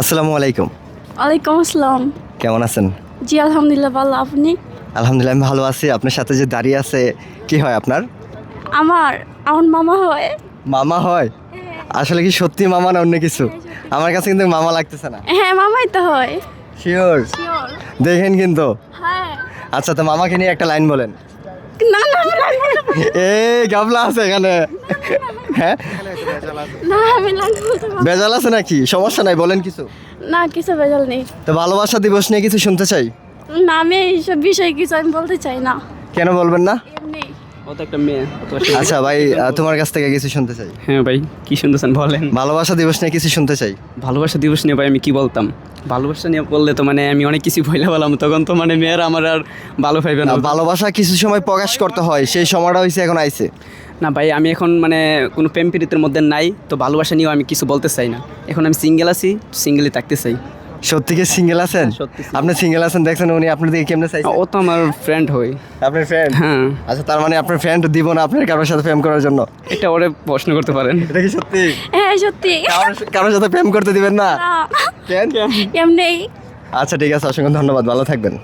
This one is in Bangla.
আসসালামু আলাইকুম। ওয়ালাইকুম আসসালাম। কেমন আছেন? জি আলহামদুলিল্লাহ ভালো। আপনি? আলহামদুলিল্লাহ আমি ভালো আছি। আপনার সাথে যে দাঁড়িয়ে আছে কি হয় আপনার? আমার আমার মামা হয়। মামা হয়? আসলে কি সত্যি মামা না অন্য কিছু? আমার কাছে কিন্তু মামা লাগতেছে না। হ্যাঁ মামাই তো হয়। শিওর? শিওর। দেখেন কিন্তু। হ্যাঁ। আচ্ছা তো মামাকে নিয়ে একটা লাইন বলেন। না না আমি লাইন বলতে পারবো এই গাবলা আছে এখানে। হ্যাঁ না, আমি লাইন বলতে পারবো বেজাল আছে নাকি? সমস্যা নাই, বলেন কিছু। না, কিছু বেজাল নেই। তো ভালোবাসা দিবস নিয়ে কিছু শুনতে চাই। না, আমি এইসব বিষয়ে কিছু আমি বলতে চাই না। কেন বলবেন না? এমনি। ও তো একটা মেয়ে। আচ্ছা ভাই, তোমার কাছ থেকে কিছু শুনতে চাই। হ্যাঁ ভাই, কি শুনতেছেন বলেন। ভালোবাসা দিবস নিয়ে কিছু শুনতে চাই। ভালোবাসা দিবস নিয়ে ভাই আমি কি বলতাম? ভালোবাসা নিয়ে বললে তো মানে আমি অনেক কিছু বইলা বললাম, তখন তো মানে মেয়েরা আমার আর ভালো পাইবে না। ভালোবাসা কিছু সময় প্রকাশ করতে হয়, সেই সময়টা হয়েছে এখন আইছে। না ভাই, আমি এখন মানে কোনো প্রেম প্রীতির মধ্যে নাই, তো ভালোবাসা নিয়েও আমি কিছু বলতে চাই না। এখন আমি সিঙ্গেল আছি, সিঙ্গেলই থাকতে চাই। সত্যি কি সিঙ্গেল আছেন? সত্যি আপনি সিঙ্গেল আছেন দেখছেন, উনি আপনার দিকে কেমনে চাইছে? ও তো আমার ফ্রেন্ড হই। আপনার ফ্রেন্ড? হ্যাঁ, আচ্ছা, তার মানে আপনার ফ্রেন্ড দিব না আপনার কারোর সাথে প্রেম করার জন্য? এটা ওরে প্রশ্ন করতে পারেন। এটা কি সত্যি? হ্যাঁ সত্যি। কারোর সাথে প্রেম করতে দিবেন না? না, কেন? এমনি। আচ্ছা ঠিক আছে, অসংখ্য ধন্যবাদ, ভালো থাকবেন।